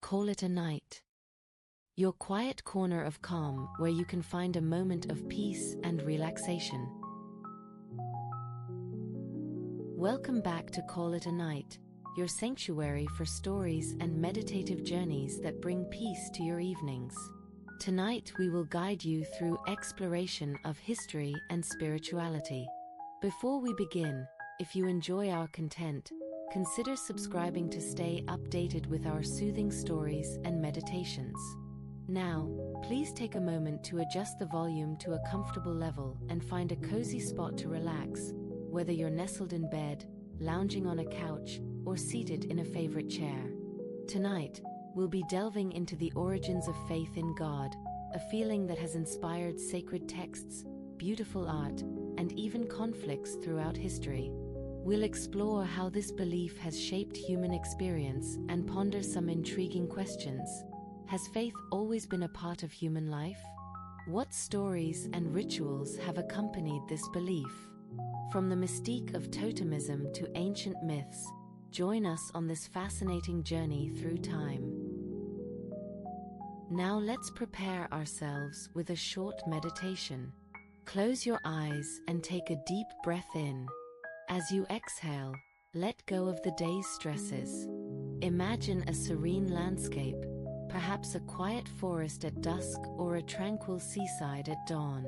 call it a night. Your quiet corner of calm where you can find a moment of peace and relaxation. Welcome back to Call It a Night, your sanctuary for stories and meditative journeys that bring peace to your evenings. Tonight we will guide you through exploration of history and spirituality. Before we begin, if you enjoy our content, consider subscribing to stay updated with our soothing stories and meditations. Now, please take a moment to adjust the volume to a comfortable level and find a cozy spot to relax, whether you're nestled in bed, lounging on a couch, or seated in a favorite chair. Tonight, we'll be delving into the origins of faith in God, a feeling that has inspired sacred texts, beautiful art, and even conflicts throughout history. We'll explore how this belief has shaped human experience and ponder some intriguing questions. Has faith always been a part of human life? What stories and rituals have accompanied this belief? From the mystique of totemism to ancient myths, join us on this fascinating journey through time. Now let's prepare ourselves with a short meditation. Close your eyes and take a deep breath in. As you exhale, let go of the day's stresses. Imagine a serene landscape, perhaps a quiet forest at dusk or a tranquil seaside at dawn.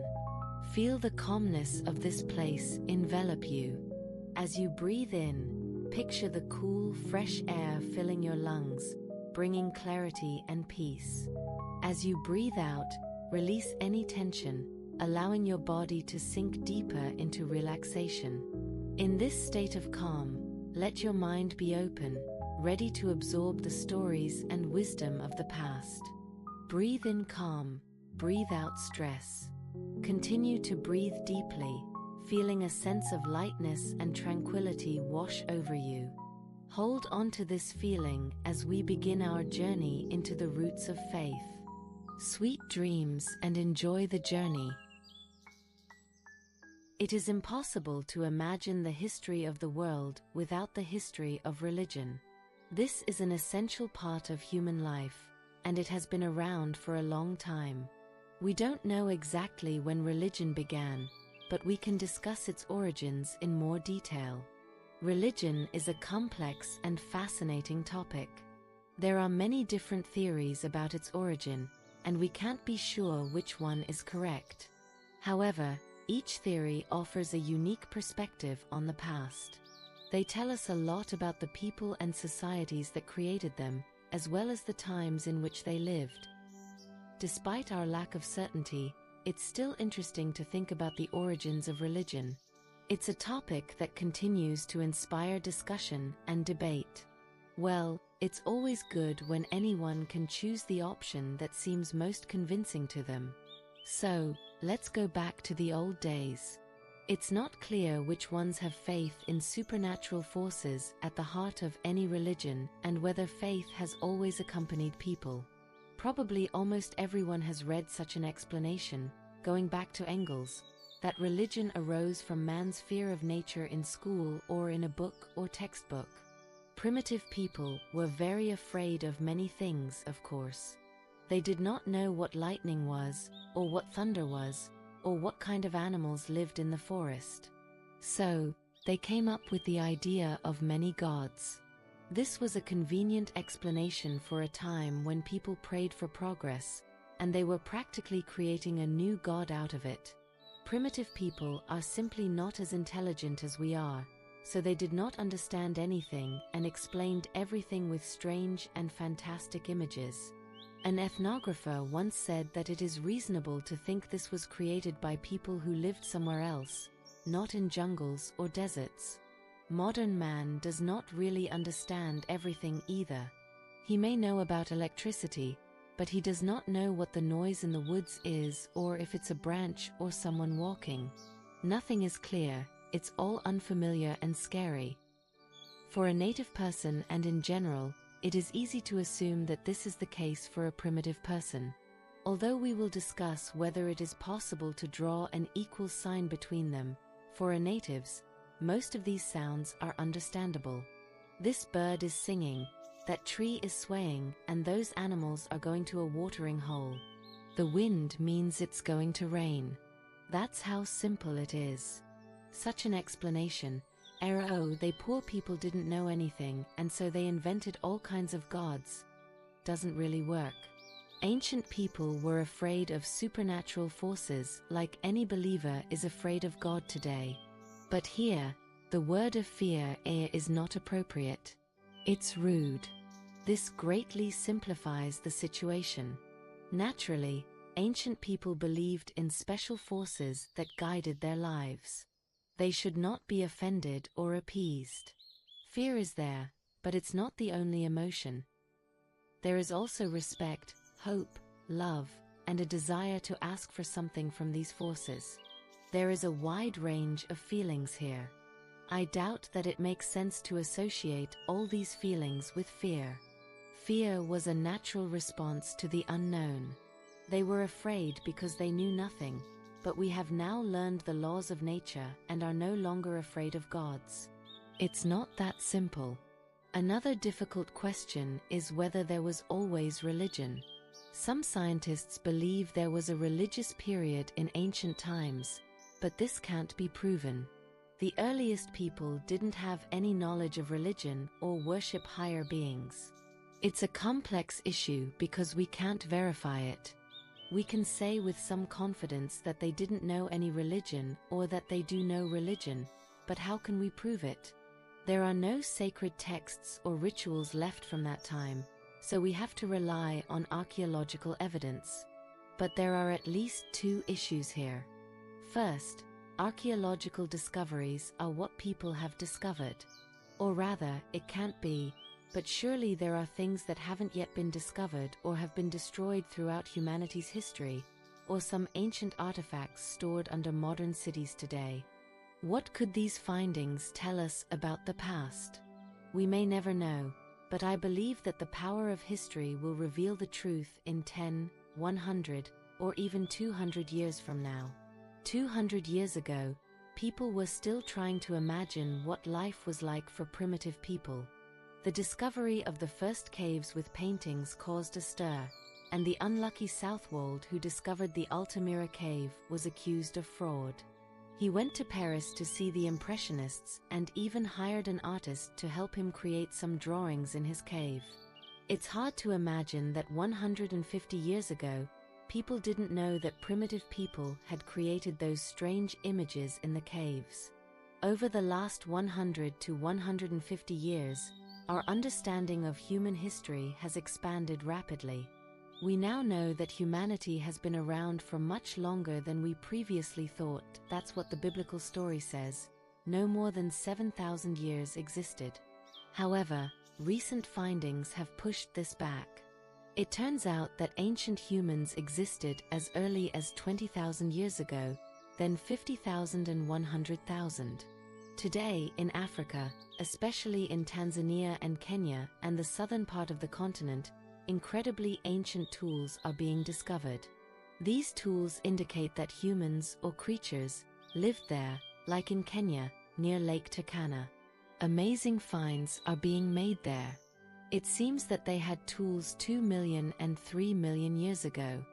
Feel the calmness of this place envelop you. As you breathe in, picture the cool, fresh air filling your lungs, bringing clarity and peace. As you breathe out, release any tension, allowing your body to sink deeper into relaxation. In this state of calm, let your mind be open, ready to absorb the stories and wisdom of the past. Breathe in calm, breathe out stress. Continue to breathe deeply, feeling a sense of lightness and tranquility wash over you. Hold on to this feeling as we begin our journey into the roots of faith. Sweet dreams and enjoy the journey. It is impossible to imagine the history of the world without the history of religion. This is an essential part of human life, and it has been around for a long time. We don't know exactly when religion began, but we can discuss its origins in more detail. Religion is a complex and fascinating topic. There are many different theories about its origin, and we can't be sure which one is correct. However, each theory offers a unique perspective on the past. They tell us a lot about the people and societies that created them, as well as the times in which they lived. Despite our lack of certainty, it's still interesting to think about the origins of religion. It's a topic that continues to inspire discussion and debate. Well, it's always good when anyone can choose the option that seems most convincing to them. So, let's go back to the old days. It's not clear which ones have faith in supernatural forces at the heart of any religion and whether faith has always accompanied people. Probably almost everyone has read such an explanation, going back to Engels, that religion arose from man's fear of nature in school or in a book or textbook. Primitive people were very afraid of many things, of course. They did not know what lightning was, or what thunder was, or what kind of animals lived in the forest. So, they came up with the idea of many gods. This was a convenient explanation for a time when people prayed for progress, and they were practically creating a new god out of it. Primitive people are simply not as intelligent as we are, so they did not understand anything and explained everything with strange and fantastic images. An ethnographer once said that it is reasonable to think this was created by people who lived somewhere else, not in jungles or deserts. Modern man does not really understand everything either. He may know about electricity, but he does not know what the noise in the woods is or if it's a branch or someone walking. Nothing is clear, it's all unfamiliar and scary. For a native person and in general, it is easy to assume that this is the case for a primitive person. Although we will discuss whether it is possible to draw an equal sign between them, for natives, most of these sounds are understandable. This bird is singing, that tree is swaying and those animals are going to a watering hole. The wind means it's going to rain. That's how simple it is. Such an explanation. Oh, they poor people didn't know anything, and so they invented all kinds of gods. Doesn't really work. Ancient people were afraid of supernatural forces like any believer is afraid of God today. But here, the word of fear is not appropriate. It's rude. This greatly simplifies the situation. Naturally, ancient people believed in special forces that guided their lives. They should not be offended or appeased. Fear is there, but it's not the only emotion. There is also respect, hope, love, and a desire to ask for something from these forces. There is a wide range of feelings here. I doubt that it makes sense to associate all these feelings with fear. Fear was a natural response to the unknown. They were afraid because they knew nothing, but we have now learned the laws of nature and are no longer afraid of gods. It's not that simple. Another difficult question is whether there was always religion. Some scientists believe there was a religious period in ancient times, but this can't be proven. The earliest people didn't have any knowledge of religion or worship higher beings. It's a complex issue because we can't verify it. We can say with some confidence that they didn't know any religion or that they do know religion, but how can we prove it? There are no sacred texts or rituals left from that time, so we have to rely on archaeological evidence. But there are at least two issues here. First, archaeological discoveries are what people have discovered. Or rather, it can't be, but surely there are things that haven't yet been discovered or have been destroyed throughout humanity's history, or some ancient artifacts stored under modern cities today. What could these findings tell us about the past? We may never know, but I believe that the power of history will reveal the truth in 10, 100, or even 200 years from now. 200 years ago, people were still trying to imagine what life was like for primitive people. The discovery of the first caves with paintings caused a stir, and the unlucky Southwold who discovered the Altamira cave was accused of fraud. He went to Paris to see the Impressionists and even hired an artist to help him create some drawings in his cave. It's hard to imagine that 150 years ago, people didn't know that primitive people had created those strange images in the caves. Over the last 100 to 150 years, our understanding of human history has expanded rapidly. We now know that humanity has been around for much longer than we previously thought. That's what the biblical story says. No more than 7,000 years existed. However, recent findings have pushed this back. It turns out that ancient humans existed as early as 20,000 years ago, then 50,000 and 100,000. Today, in Africa, especially in Tanzania and Kenya and the southern part of the continent, incredibly ancient tools are being discovered. These tools indicate that humans or creatures lived there, like in Kenya, near Lake Turkana. Amazing finds are being made there. It seems that they had tools 2 million and 3 million years ago.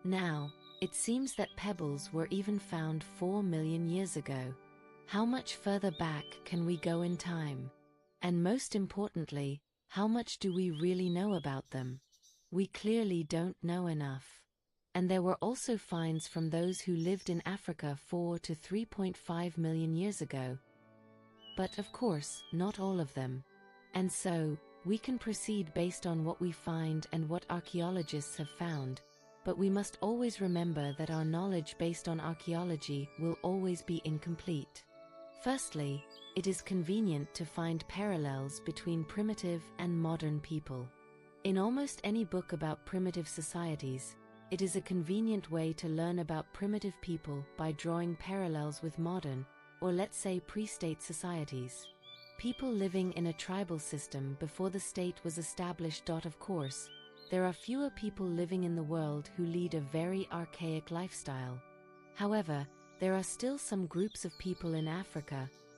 Now, it seems that pebbles were even found 4 million years ago. How much further back can we go in time? And most importantly, how much do we really know about them? We clearly don't know enough. And there were also finds from those who lived in Africa 4 to 3.5 million years ago. But of course, not all of them. And so, we can proceed based on what we find and what archaeologists have found, but we must always remember that our knowledge based on archaeology will always be incomplete. Firstly, it is convenient to find parallels between primitive and modern people. In almost any book about primitive societies, it is a convenient way to learn about primitive people by drawing parallels with modern, or let's say pre-state societies. People living in a tribal system before the state was established. Of course, there are fewer people living in the world who lead a very archaic lifestyle. However, there are still some groups of people in Africa,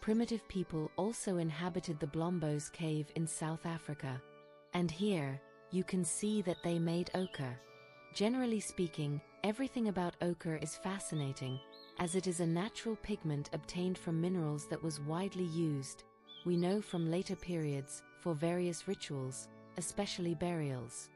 primitive people also inhabited the Blombos cave in South Africa. And here, you can see that they made ochre. Generally speaking, everything about ochre is fascinating, as it is a natural pigment obtained from minerals that was widely used, we know from later periods, for various rituals, especially burials.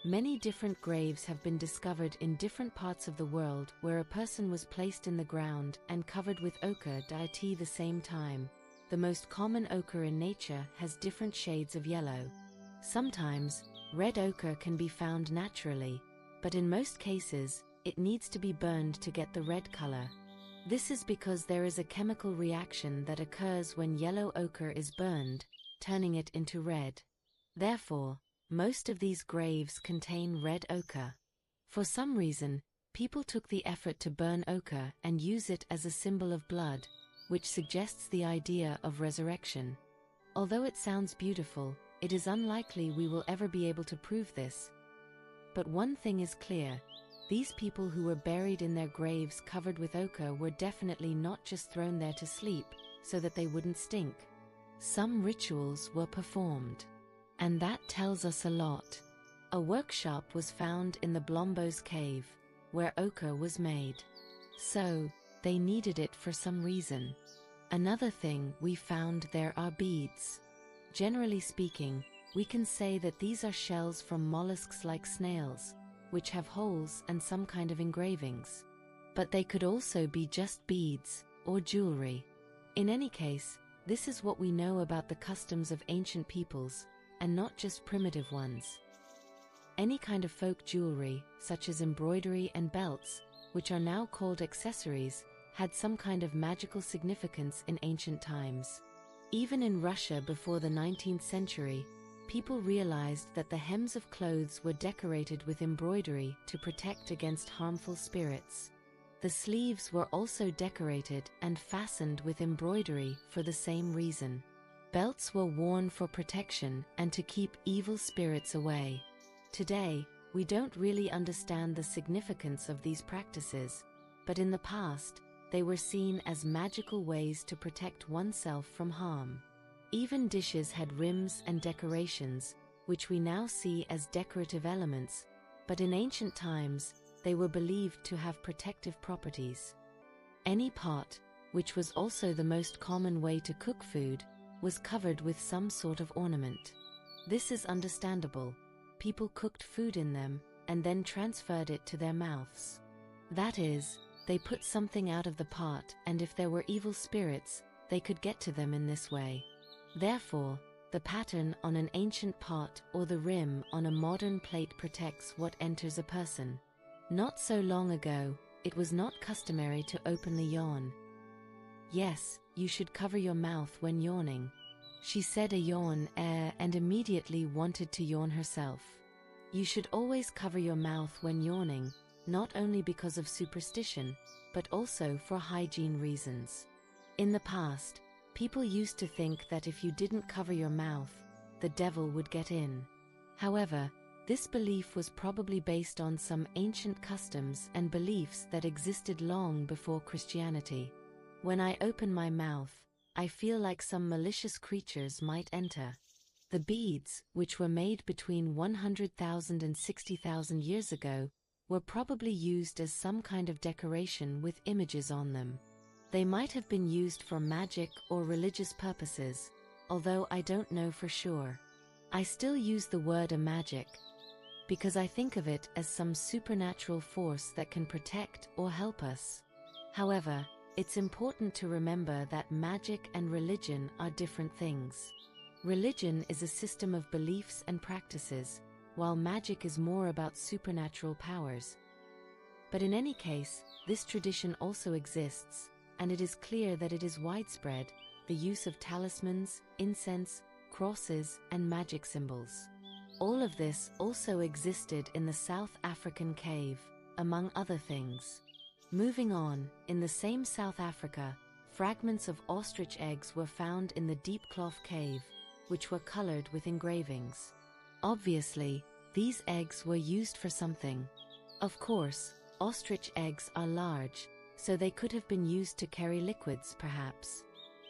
Many different graves have been discovered in different parts of the world where a person was placed in the ground and covered with ochre at the same time. The most common ochre in nature has different shades of yellow. Sometimes, red ochre can be found naturally, but in most cases, it needs to be burned to get the red color. This is because there is a chemical reaction that occurs when yellow ochre is burned, turning it into red. Therefore, most of these graves contain red ochre. For some reason, people took the effort to burn ochre and use it as a symbol of blood, which suggests the idea of resurrection. Although it sounds beautiful, it is unlikely we will ever be able to prove this. But one thing is clear. These people who were buried in their graves covered with ochre were definitely not just thrown there to sleep, so that they wouldn't stink. Some rituals were performed. And that tells us a lot. A workshop was found in the Blombos cave, where ochre was made. So, they needed it for some reason. Another thing we found, there are beads. Generally speaking, we can say that these are shells from mollusks like snails, which have holes and some kind of engravings. But they could also be just beads, or jewelry. In any case, this is what we know about the customs of ancient peoples, and not just primitive ones. Any kind of folk jewelry, such as embroidery and belts, which are now called accessories, had some kind of magical significance in ancient times. Even in Russia before the 19th century, people realized that the hems of clothes were decorated with embroidery to protect against harmful spirits. The sleeves were also decorated and fastened with embroidery for the same reason. Belts were worn for protection and to keep evil spirits away. Today, we don't really understand the significance of these practices, but in the past, they were seen as magical ways to protect oneself from harm. Even dishes had rims and decorations, which we now see as decorative elements, but in ancient times, they were believed to have protective properties. Any pot, which was also the most common way to cook food, was covered with some sort of ornament. This is understandable. People cooked food in them, and then transferred it to their mouths. That is, they put something out of the pot, and if there were evil spirits, they could get to them in this way. Therefore, the pattern on an ancient pot or the rim on a modern plate protects what enters a person. Not so long ago, it was not customary to openly yawn. Yes, you should cover your mouth when yawning. She said a yawn, and immediately wanted to yawn herself. You should always cover your mouth when yawning, not only because of superstition, but also for hygiene reasons. In the past, people used to think that if you didn't cover your mouth, the devil would get in. However, this belief was probably based on some ancient customs and beliefs that existed long before Christianity. When I open my mouth, I feel like some malicious creatures might enter. The beads, which were made between 100,000 and 60,000 years ago, were probably used as some kind of decoration with images on them. They might have been used for magic or religious purposes, although I don't know for sure. I still use the word magic, because I think of it as some supernatural force that can protect or help us. However, it's important to remember that magic and religion are different things. Religion is a system of beliefs and practices, while magic is more about supernatural powers. But in any case, this tradition also exists, and it is clear that it is widespread, the use of talismans, incense, crosses, and magic symbols. All of this also existed in the South African cave, among other things. Moving on, in the same South Africa, fragments of ostrich eggs were found in the Deep Cloth Cave, which were colored with engravings. Obviously, these eggs were used for something. Of course, ostrich eggs are large, so they could have been used to carry liquids, perhaps.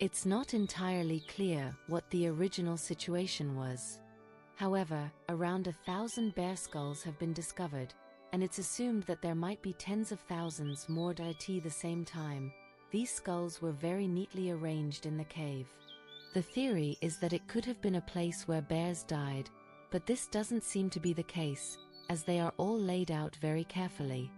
It's not entirely clear what the original situation was. However, around 1,000 bear skulls have been discovered, and it's assumed that there might be tens of thousands more at the same time. These skulls were very neatly arranged in the cave. The theory is that it could have been a place where bears died, but this doesn't seem to be the case, as they are all laid out very carefully.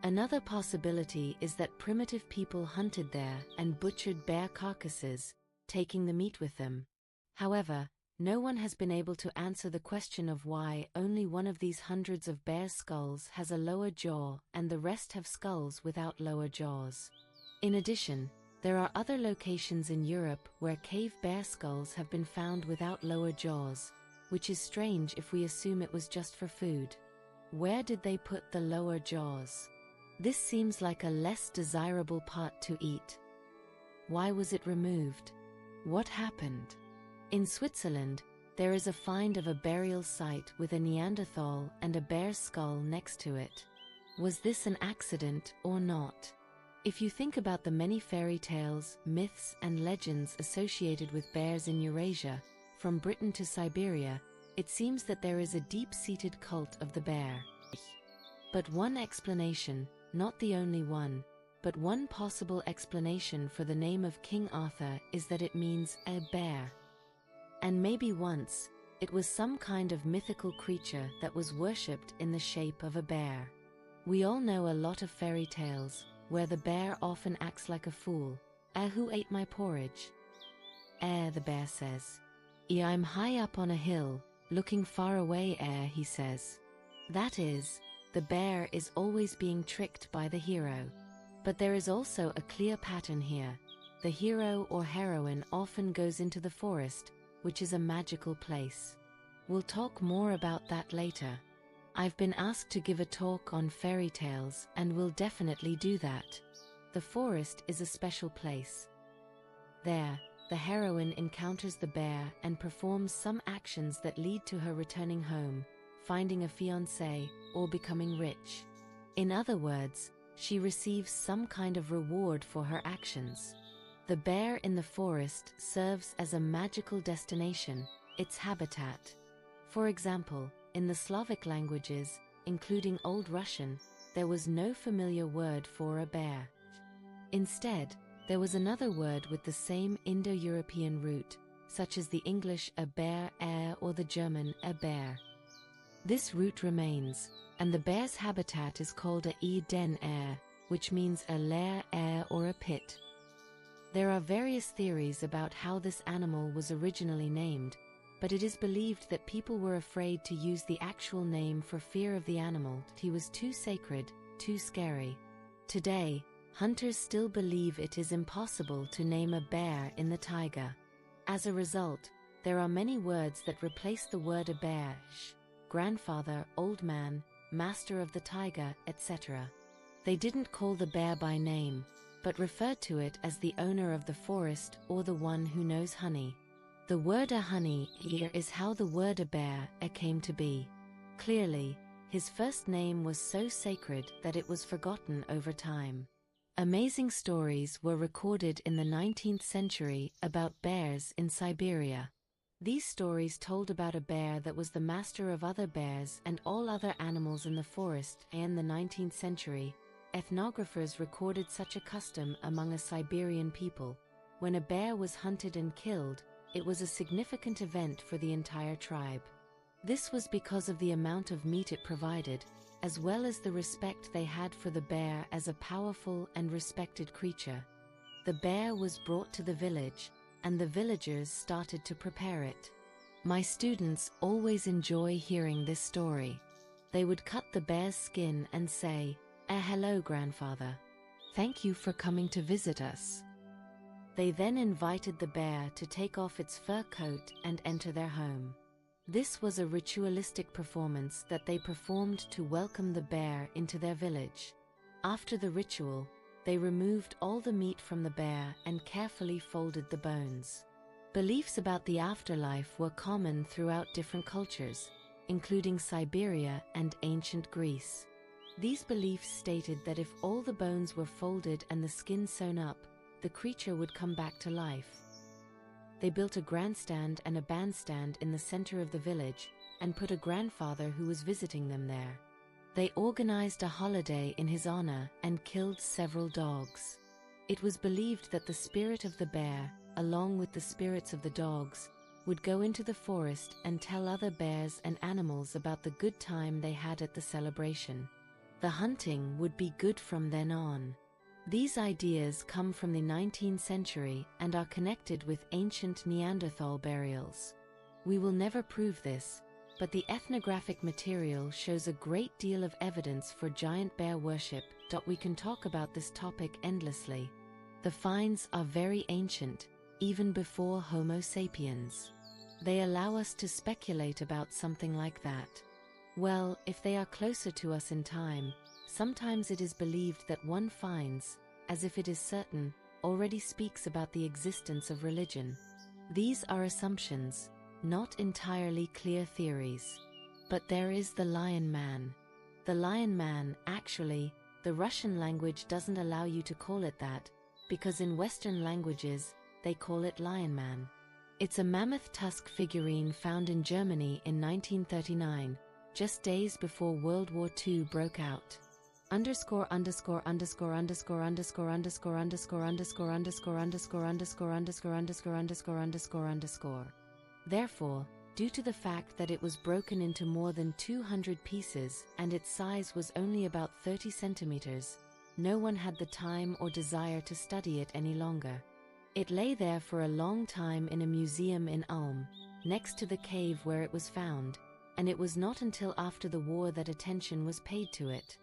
Another possibility is that primitive people hunted there and butchered bear carcasses, taking the meat with them. However, no one has been able to answer the question of why only one of these hundreds of bear skulls has a lower jaw and the rest have skulls without lower jaws. In addition, there are other locations in Europe where cave bear skulls have been found without lower jaws, which is strange if we assume it was just for food. Where did they put the lower jaws? This seems like a less desirable part to eat. Why was it removed? What happened? In Switzerland, there is a find of a burial site with a Neanderthal and a bear's skull next to it. Was this an accident or not? If you think about the many fairy tales, myths, and legends associated with bears in Eurasia, from Britain to Siberia, it seems that there is a deep-seated cult of the bear. But one explanation, not the only one, but one possible explanation for the name of King Arthur is that it means a bear. And maybe once, it was some kind of mythical creature that was worshipped in the shape of a bear. We all know a lot of fairy tales, where the bear often acts like a fool. Who ate my porridge? The bear says. I'm high up on a hill, looking far away, he says. That is, the bear is always being tricked by the hero. But there is also a clear pattern here. The hero or heroine often goes into the forest, which is a magical place. We'll talk more about that later. I've been asked to give a talk on fairy tales and will definitely do that. The forest is a special place. There, the heroine encounters the bear and performs some actions that lead to her returning home, finding a fiancé, or becoming rich. In other words, she receives some kind of reward for her actions. The bear in the forest serves as a magical destination, its habitat. For example, in the Slavic languages, including Old Russian, there was no familiar word for a bear. Instead, there was another word with the same Indo-European root, such as the English a bear, or the German a bear. This root remains, and the bear's habitat is called a den, which means a lair, or a pit. There are various theories about how this animal was originally named, but it is believed that people were afraid to use the actual name for fear of the animal. He was too sacred, too scary. Today, hunters still believe it is impossible to name a bear in the taiga. As a result, there are many words that replace the word a bear: grandfather, old man, master of the taiga, etc. They didn't call the bear by name, but referred to it as the owner of the forest or the one who knows honey. The word a honey here is how the word a bear came to be. Clearly, his first name was so sacred that it was forgotten over time. Amazing stories were recorded in the 19th century about bears in Siberia. These stories told about a bear that was the master of other bears and all other animals in the forest. In the 19th century, ethnographers recorded such a custom among a Siberian people. When a bear was hunted and killed, it was a significant event for the entire tribe. This was because of the amount of meat it provided, as well as the respect they had for the bear as a powerful and respected creature. The bear was brought to the village, and the villagers started to prepare it. My students always enjoy hearing this story. They would cut the bear's skin and say, hello, grandfather. Thank you for coming to visit us. They then invited the bear to take off its fur coat and enter their home. This was a ritualistic performance that they performed to welcome the bear into their village. After the ritual, they removed all the meat from the bear and carefully folded the bones. Beliefs about the afterlife were common throughout different cultures, including Siberia and ancient Greece. These beliefs stated that if all the bones were folded and the skin sewn up, the creature would come back to life. They built a grandstand and a bandstand in the center of the village, and put a grandfather who was visiting them there. They organized a holiday in his honor and killed several dogs. It was believed that the spirit of the bear, along with the spirits of the dogs, would go into the forest and tell other bears and animals about the good time they had at the celebration. The hunting would be good from then on. These ideas come from the 19th century and are connected with ancient Neanderthal burials. We will never prove this, but the ethnographic material shows a great deal of evidence for giant bear worship. We can talk about this topic endlessly. The finds are very ancient, even before Homo sapiens. They allow us to speculate about something like that. Well, if they are closer to us in time, sometimes it is believed that one finds, as if it is certain, already speaks about the existence of religion. These are assumptions, not entirely clear theories. But there is the Lion Man. The Lion Man, actually, the Russian language doesn't allow you to call it that, because in Western languages, they call it Lion Man. It's a mammoth tusk figurine found in Germany in 1939, just days before World War II broke out. Underscore underscore underscore underscore underscore underscore underscore underscore underscore underscore underscore underscore underscore underscore underscore underscore. Therefore, due to the fact that it was broken into more than 200 pieces and its size was only about 30 centimeters, no one had the time or desire to study it any longer. It lay there for a long time in a museum in Ulm, next to the cave where it was found, and it was not until after the war that attention was paid to it.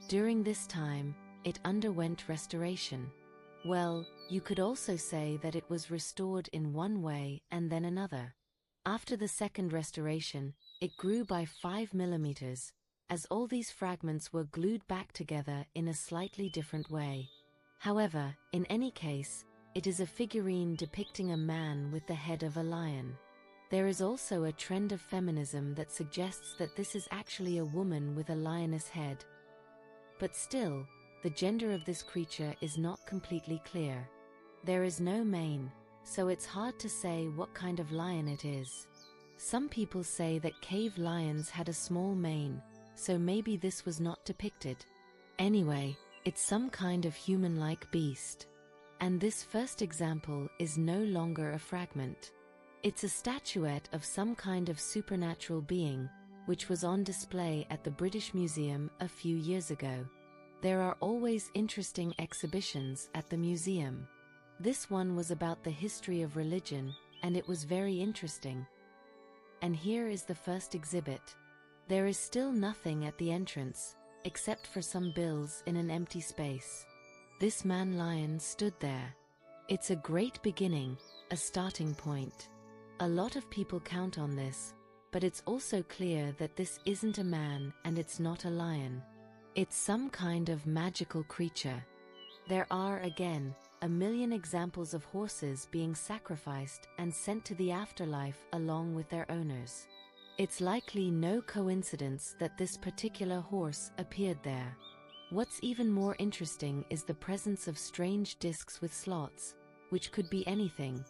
During this time, it underwent restoration. Well, you could also say that it was restored in one way and then another. After the second restoration, it grew by 5 millimeters, as all these fragments were glued back together in a slightly different way. However, in any case, it is a figurine depicting a man with the head of a lion. There is also a trend of feminism that suggests that this is actually a woman with a lioness head. But still, the gender of this creature is not completely clear. There is no mane, so it's hard to say what kind of lion it is. Some people say that cave lions had a small mane, so maybe this was not depicted. Anyway, it's some kind of human-like beast. And this first example is no longer a fragment. It's a statuette of some kind of supernatural being, which was on display at the British Museum a few years ago. There are always interesting exhibitions at the museum. This one was about the history of religion, and it was very interesting. And here is the first exhibit. There is still nothing at the entrance, except for some bills in an empty space. This man-lion stood there. It's a great beginning, a starting point. A lot of people count on this, but it's also clear that this isn't a man and it's not a lion. It's some kind of magical creature. There are, again, a million examples of horses being sacrificed and sent to the afterlife along with their owners. It's likely no coincidence that this particular horse appeared there. What's even more interesting is the presence of strange discs with slots, which could be anything.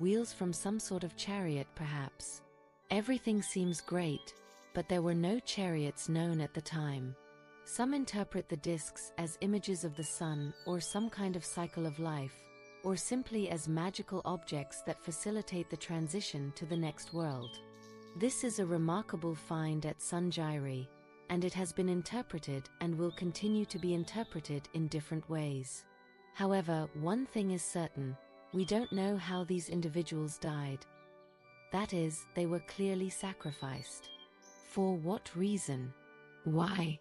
Wheels from some sort of chariot, perhaps. Everything seems great, but there were no chariots known at the time. Some interpret the discs as images of the sun or some kind of cycle of life, or simply as magical objects that facilitate the transition to the next world. This is a remarkable find at Sunjiri, and it has been interpreted and will continue to be interpreted in different ways. However, one thing is certain: we don't know how these individuals died. That is, they were clearly sacrificed. For what reason? Why?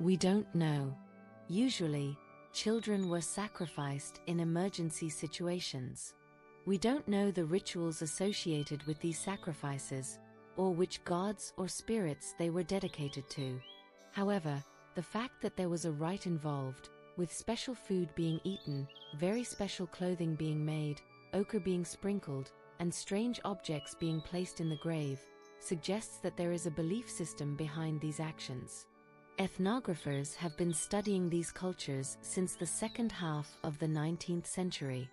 We don't know. Usually, children were sacrificed in emergency situations. We don't know the rituals associated with these sacrifices, or which gods or spirits they were dedicated to. However, the fact that there was a rite involved, with special food being eaten, very special clothing being made, ochre being sprinkled, and strange objects being placed in the grave, suggests that there is a belief system behind these actions. Ethnographers have been studying these cultures since the second half of the 19th century.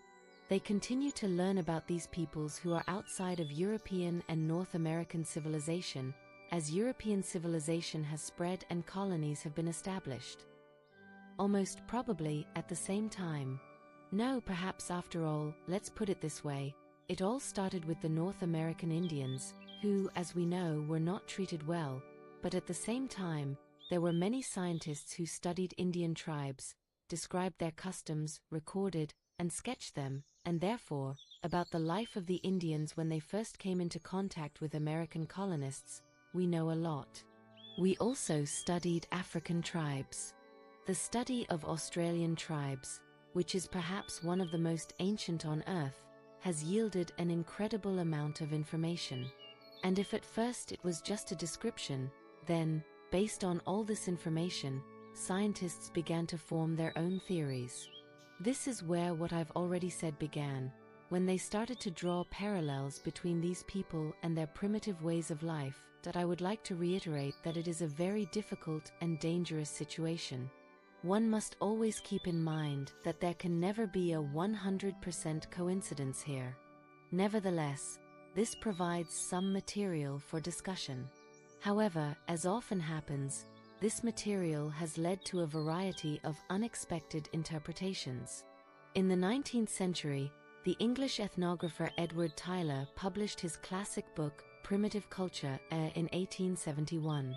They continue to learn about these peoples who are outside of European and North American civilization, as European civilization has spread and colonies have been established. Almost probably at the same time. No, perhaps after all, let's put it this way, it all started with the North American Indians, who, as we know, were not treated well, but at the same time, there were many scientists who studied Indian tribes, described their customs, recorded, and sketched them, and therefore, about the life of the Indians when they first came into contact with American colonists, we know a lot. We also studied African tribes. The study of Australian tribes, which is perhaps one of the most ancient on Earth, has yielded an incredible amount of information. And if at first it was just a description, then, based on all this information, scientists began to form their own theories. This is where what I've already said began, when they started to draw parallels between these people and their primitive ways of life, that I would like to reiterate that it is a very difficult and dangerous situation. One must always keep in mind that there can never be a 100% coincidence here. Nevertheless, this provides some material for discussion. However, as often happens, this material has led to a variety of unexpected interpretations. In the 19th century, the English ethnographer Edward Tylor published his classic book, Primitive Culture, in 1871.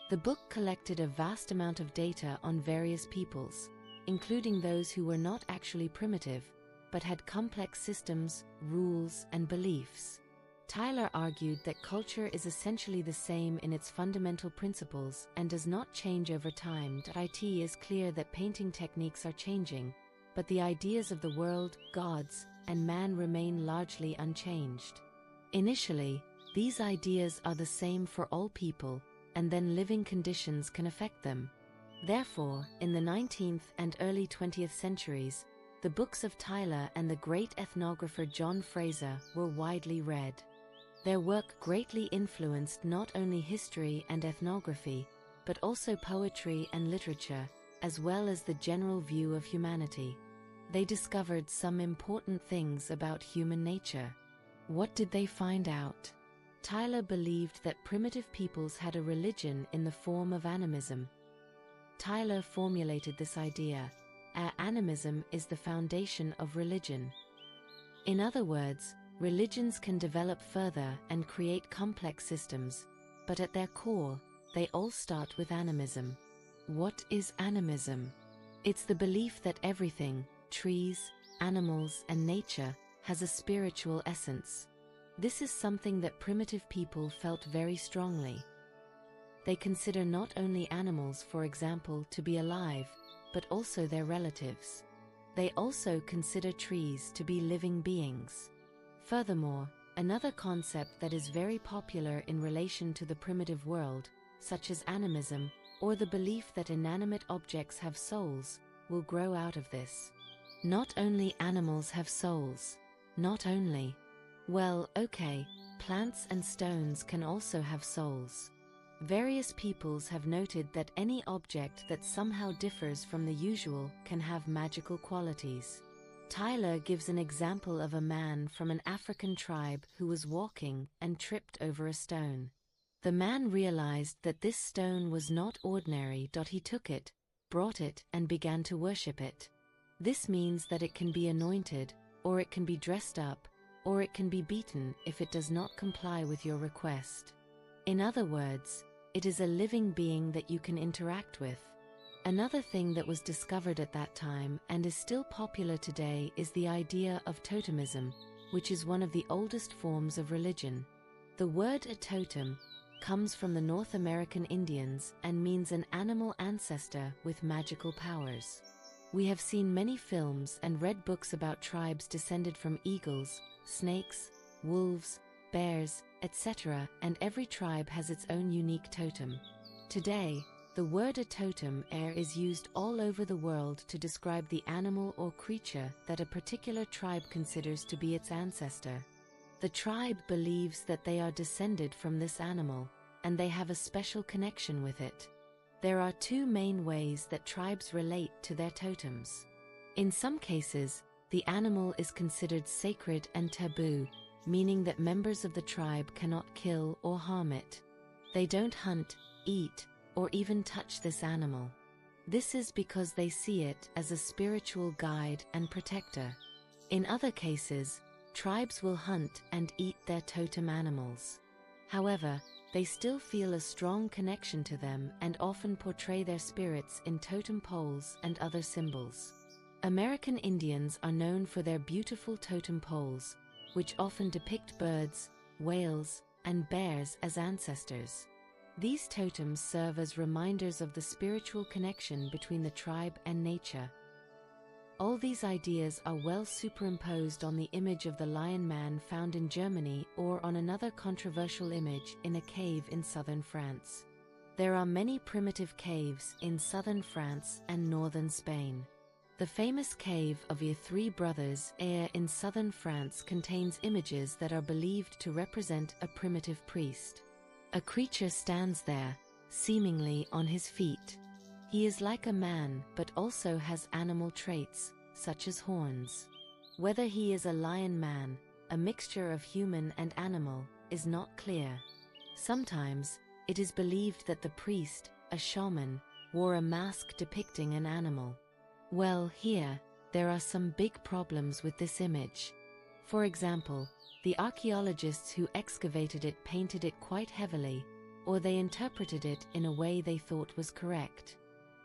The book collected a vast amount of data on various peoples, including those who were not actually primitive, but had complex systems, rules, and beliefs. Tylor argued that culture is essentially the same in its fundamental principles and does not change over time. It is clear that painting techniques are changing, but the ideas of the world, gods, and man remain largely unchanged. Initially, these ideas are the same for all people, and then living conditions can affect them. Therefore, in the 19th and early 20th centuries, the books of Tylor and the great ethnographer John Fraser were widely read. Their work greatly influenced not only history and ethnography, but also poetry and literature, as well as the general view of humanity. They discovered some important things about human nature. What did they find out? Tylor believed that primitive peoples had a religion in the form of animism. Tylor formulated this idea: animism is the foundation of religion. In other words, religions can develop further and create complex systems, but at their core, they all start with animism. What is animism? It's the belief that everything, trees, animals, and nature, has a spiritual essence. This is something that primitive people felt very strongly. They consider not only animals, for example, to be alive, but also their relatives. They also consider trees to be living beings. Furthermore, another concept that is very popular in relation to the primitive world, such as animism, or the belief that inanimate objects have souls, will grow out of this. Not only animals have souls. Not only. Well, okay, plants and stones can also have souls. Various peoples have noted that any object that somehow differs from the usual can have magical qualities. Tylor gives an example of a man from an African tribe who was walking and tripped over a stone. The man realized that this stone was not ordinary. He took it, brought it, and began to worship it. This means that it can be anointed, or it can be dressed up, or it can be beaten if it does not comply with your request. In other words, it is a living being that you can interact with. Another thing that was discovered at that time and is still popular today is the idea of totemism, which is one of the oldest forms of religion. The word a totem comes from the North American Indians and means an animal ancestor with magical powers. We have seen many films and read books about tribes descended from eagles, snakes, wolves, bears, etc., and every tribe has its own unique totem. Today, the word a totem is used all over the world to describe the animal or creature that a particular tribe considers to be its ancestor. The tribe believes that they are descended from this animal, and they have a special connection with it. There are two main ways that tribes relate to their totems. In some cases, The animal is considered sacred and taboo, meaning that members of the tribe cannot kill or harm it. They don't hunt, eat, or even touch this animal. This is because they see it as a spiritual guide and protector. In other cases, tribes will hunt and eat their totem animals. However, they still feel a strong connection to them and often portray their spirits in totem poles and other symbols. American Indians are known for their beautiful totem poles, which often depict birds, whales, and bears as ancestors. These totems serve as reminders of the spiritual connection between the tribe and nature. All these ideas are well superimposed on the image of the lion man found in Germany or on another controversial image in a cave in southern France. There are many primitive caves in southern France and northern Spain. The famous cave of the Three Brothers in southern France contains images that are believed to represent a primitive priest. A creature stands there, seemingly on his feet. He is like a man but also has animal traits, such as horns. Whether he is a lion man, a mixture of human and animal, is not clear. Sometimes, it is believed that the priest, a shaman, wore a mask depicting an animal. Well, here, there are some big problems with this image. For example, the archaeologists who excavated it painted it quite heavily, or they interpreted it in a way they thought was correct.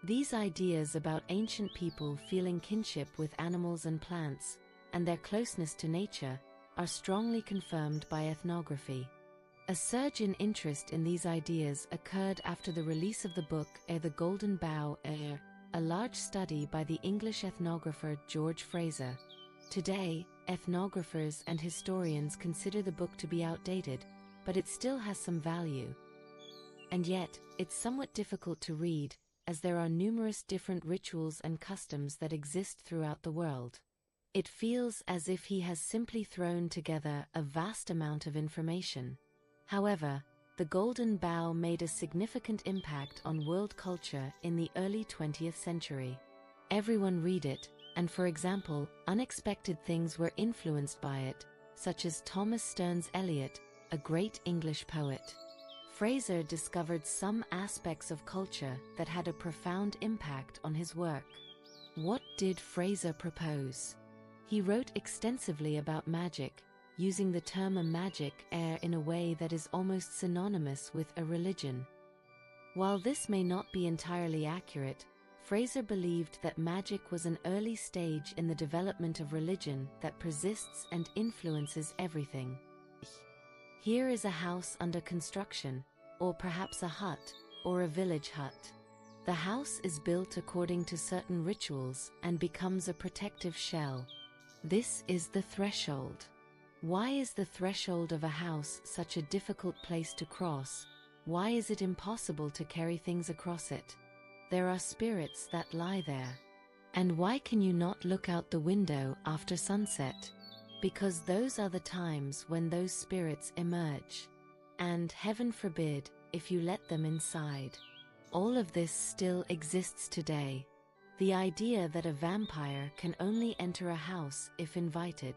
These ideas about ancient people feeling kinship with animals and plants, and their closeness to nature, are strongly confirmed by ethnography. A surge in interest in these ideas occurred after the release of the book The Golden Bough, a large study by the English ethnographer George Fraser. Today, ethnographers and historians consider the book to be outdated, but it still has some value. And yet, it's somewhat difficult to read, as there are numerous different rituals and customs that exist throughout the world. It feels as if he has simply thrown together a vast amount of information. However, the Golden Bough made a significant impact on world culture in the early 20th century. Everyone read it, and for example, unexpected things were influenced by it, such as Thomas Stearns Eliot, a great English poet. Fraser discovered some aspects of culture that had a profound impact on his work. What did Fraser propose? He wrote extensively about magic, using the term a magic in a way that is almost synonymous with a religion. While this may not be entirely accurate, Fraser believed that magic was an early stage in the development of religion that persists and influences everything. Here is a house under construction, or perhaps a hut, or a village hut. The house is built according to certain rituals and becomes a protective shell. This is the threshold. Why is the threshold of a house such a difficult place to cross? Why is it impossible to carry things across it? There are spirits that lie there. And why can you not look out the window after sunset? Because those are the times when those spirits emerge. And heaven forbid, if you let them inside. All of this still exists today. The idea that a vampire can only enter a house if invited.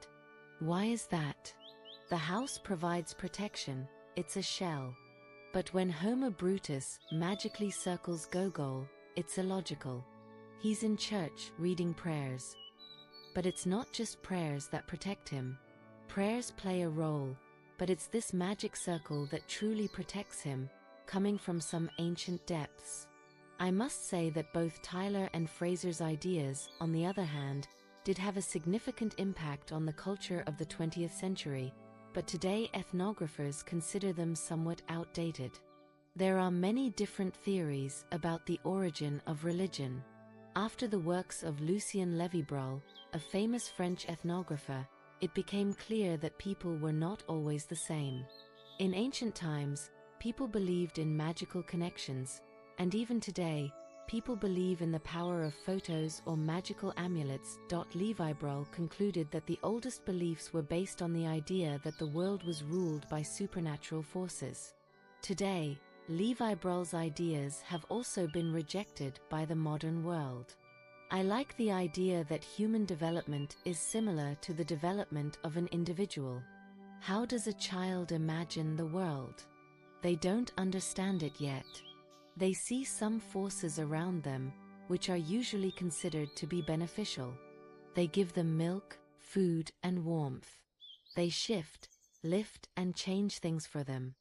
Why is that? The house provides protection, it's a shell. But when Homer Brutus magically circles Gogol, it's illogical. He's in church reading prayers. But it's not just prayers that protect him. Prayers play a role, but it's this magic circle that truly protects him, coming from some ancient depths. I must say that both Tyler and Fraser's ideas, on the other hand, did have a significant impact on the culture of the 20th century, but today ethnographers consider them somewhat outdated. There are many different theories about the origin of religion. After the works of Lucien Lévi-Brul, a famous French ethnographer, it became clear that people were not always the same. In ancient times, people believed in magical connections, and even today, people believe in the power of photos or magical amulets. Lévi-Brul concluded that the oldest beliefs were based on the idea that the world was ruled by supernatural forces. Today, Lévi-Brul's ideas have also been rejected by the modern world. I like the idea that human development is similar to the development of an individual. How does a child imagine the world? They don't understand it yet. They see some forces around them, which are usually considered to be beneficial. They give them milk, food, and warmth. They shift, lift, and change things for them.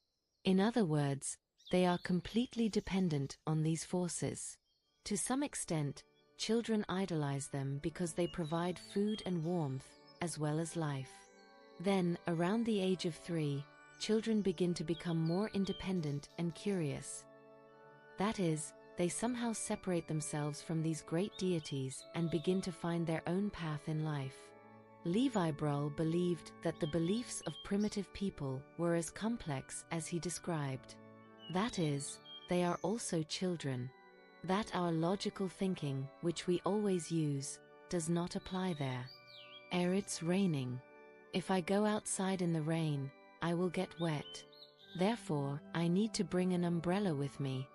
In other words, they are completely dependent on these forces. To some extent, children idolize them because they provide food and warmth, as well as life. Then, around the age of 3, children begin to become more independent and curious. That is, they somehow separate themselves from these great deities and begin to find their own path in life. Levi Bruhl believed that the beliefs of primitive people were as complex as he described. That is, they are also children. That our logical thinking, which we always use, does not apply there. It's raining. If I go outside in the rain, I will get wet. Therefore, I need to bring an umbrella with me.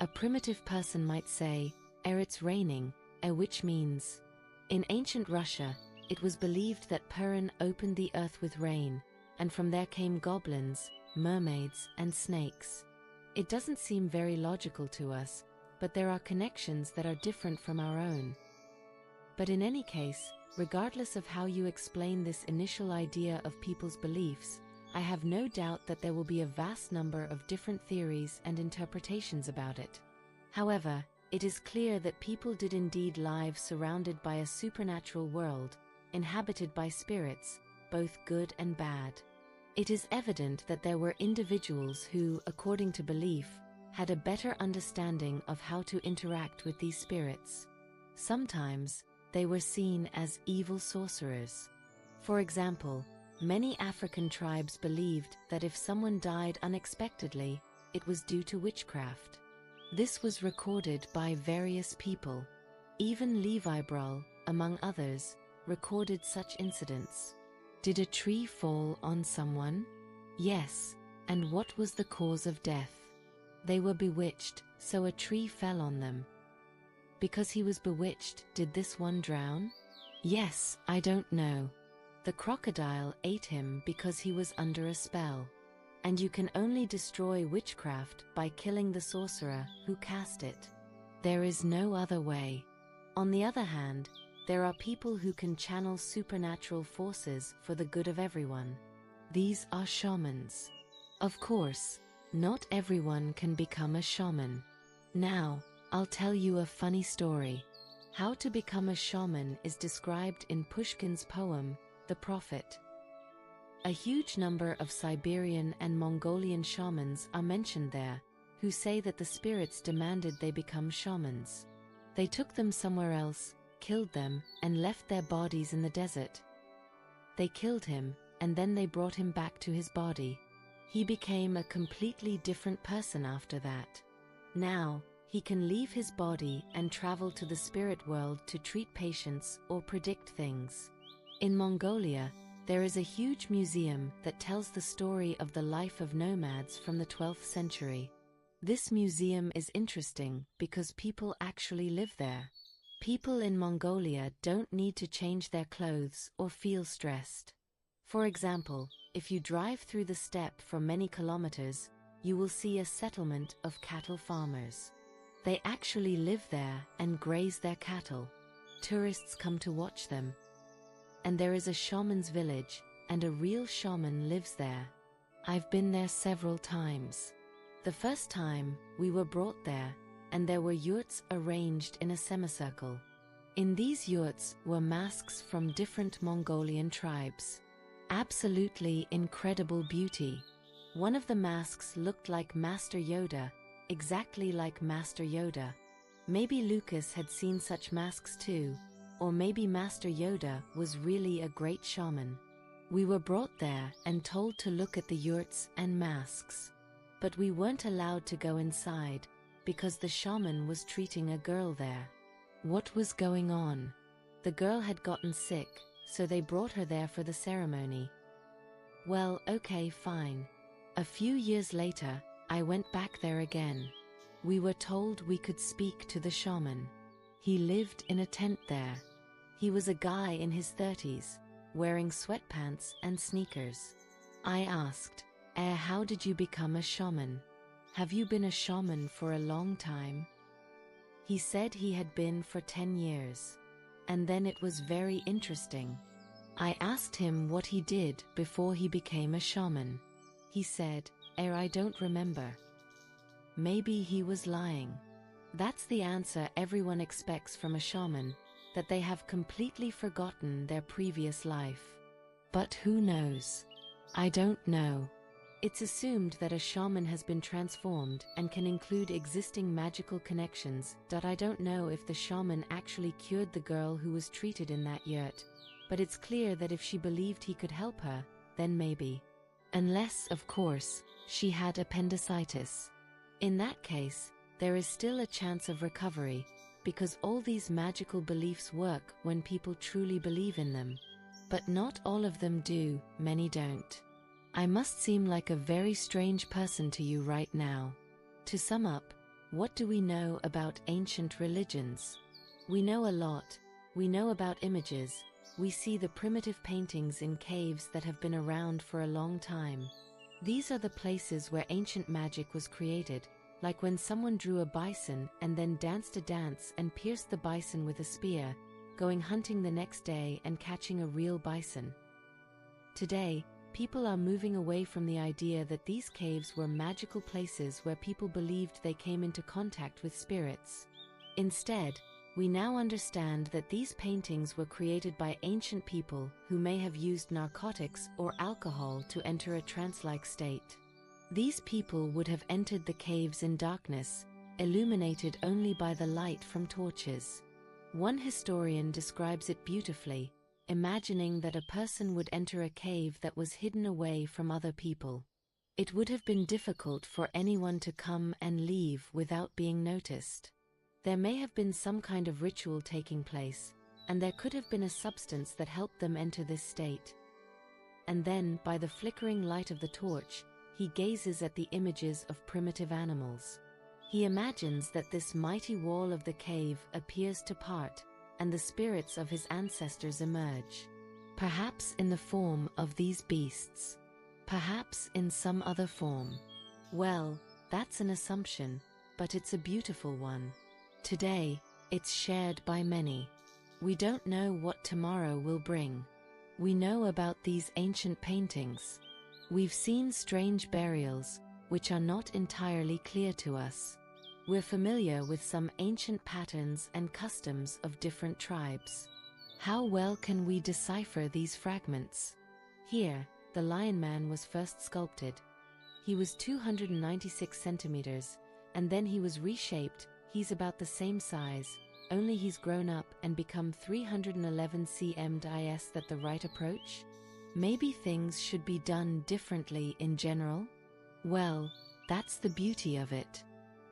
A primitive person might say, it's raining, which means, in ancient Russia, it was believed that Perun opened the earth with rain, and from there came goblins, mermaids, and snakes. It doesn't seem very logical to us, but there are connections that are different from our own. But in any case, regardless of how you explain this initial idea of people's beliefs, I have no doubt that there will be a vast number of different theories and interpretations about it. However, it is clear that people did indeed live surrounded by a supernatural world, inhabited by spirits, both good and bad. It is evident that there were individuals who, according to belief, had a better understanding of how to interact with these spirits. Sometimes, they were seen as evil sorcerers. For example, many African tribes believed that if someone died unexpectedly, it was due to witchcraft. This was recorded by various people. Even Levi Bruhl, among others, recorded such incidents. Did a tree fall on someone? Yes. And what was the cause of death? They were bewitched, so a tree fell on them. Because he was bewitched, did this one drown? Yes, I don't know. The crocodile ate him because he was under a spell. And you can only destroy witchcraft by killing the sorcerer who cast it. There is no other way. On the other hand, there are people who can channel supernatural forces for the good of everyone. These are shamans. Of course, not everyone can become a shaman. Now, I'll tell you a funny story. How to become a shaman is described in Pushkin's poem, The Prophet. A huge number of Siberian and Mongolian shamans are mentioned there, who say that the spirits demanded they become shamans. They took them somewhere else, killed them, and left their bodies in the desert. They killed him, and then they brought him back to his body. He became a completely different person after that. Now, he can leave his body and travel to the spirit world to treat patients or predict things. In Mongolia, there is a huge museum that tells the story of the life of nomads from the 12th century. This museum is interesting because people actually live there. People in Mongolia don't need to change their clothes or feel stressed. For example, if you drive through the steppe for many kilometers, you will see a settlement of cattle farmers. They actually live there and graze their cattle. Tourists come to watch them. And there is a shaman's village, and a real shaman lives there. I've been there several times. The first time, we were brought there, and there were yurts arranged in a semicircle. In these yurts were masks from different Mongolian tribes. Absolutely incredible beauty. One of the masks looked like Master Yoda, exactly like Master Yoda. Maybe Lucas had seen such masks too. Or maybe Master Yoda was really a great shaman. We were brought there and told to look at the yurts and masks. But we weren't allowed to go inside, because the shaman was treating a girl there. What was going on? The girl had gotten sick, so they brought her there for the ceremony. Well, okay, fine. A few years later, I went back there again. We were told we could speak to the shaman. He lived in a tent there. He was a guy in his 30s, wearing sweatpants and sneakers. I asked, how did you become a shaman? Have you been a shaman for a long time? He said he had been for 10 years. And then it was very interesting. I asked him what he did before he became a shaman. He said, I don't remember. Maybe he was lying. That's the answer everyone expects from a shaman, that they have completely forgotten their previous life. But who knows? I don't know. It's assumed that a shaman has been transformed and can include existing magical connections. I don't know if the shaman actually cured the girl who was treated in that yurt, but it's clear that if she believed he could help her, then maybe. Unless, of course, she had appendicitis. In that case, there is still a chance of recovery, because all these magical beliefs work when people truly believe in them. But not all of them do, many don't. I must seem like a very strange person to you right now. To sum up, what do we know about ancient religions? We know a lot. We know about images. We see the primitive paintings in caves that have been around for a long time. These are the places where ancient magic was created, like when someone drew a bison and then danced a dance and pierced the bison with a spear, going hunting the next day and catching a real bison. Today, people are moving away from the idea that these caves were magical places where people believed they came into contact with spirits. Instead, we now understand that these paintings were created by ancient people who may have used narcotics or alcohol to enter a trance-like state. These people would have entered the caves in darkness, illuminated only by the light from torches. One historian describes it beautifully, imagining that a person would enter a cave that was hidden away from other people. It would have been difficult for anyone to come and leave without being noticed. There may have been some kind of ritual taking place, and there could have been a substance that helped them enter this state. And then, by the flickering light of the torch, he gazes at the images of primitive animals. He imagines that this mighty wall of the cave appears to part, and the spirits of his ancestors emerge. Perhaps in the form of these beasts. Perhaps in some other form. Well, that's an assumption, but it's a beautiful one. Today, it's shared by many. We don't know what tomorrow will bring. We know about these ancient paintings. We've seen strange burials, which are not entirely clear to us. We're familiar with some ancient patterns and customs of different tribes. How well can we decipher these fragments? Here, the Lion Man was first sculpted. He was 296 centimeters, and then he was reshaped. He's about the same size, only he's grown up and become 311 cm. Is that the right approach? Maybe things should be done differently in general? Well, that's the beauty of it.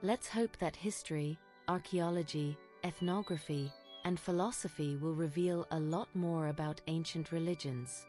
Let's hope that history, archaeology, ethnography, and philosophy will reveal a lot more about ancient religions.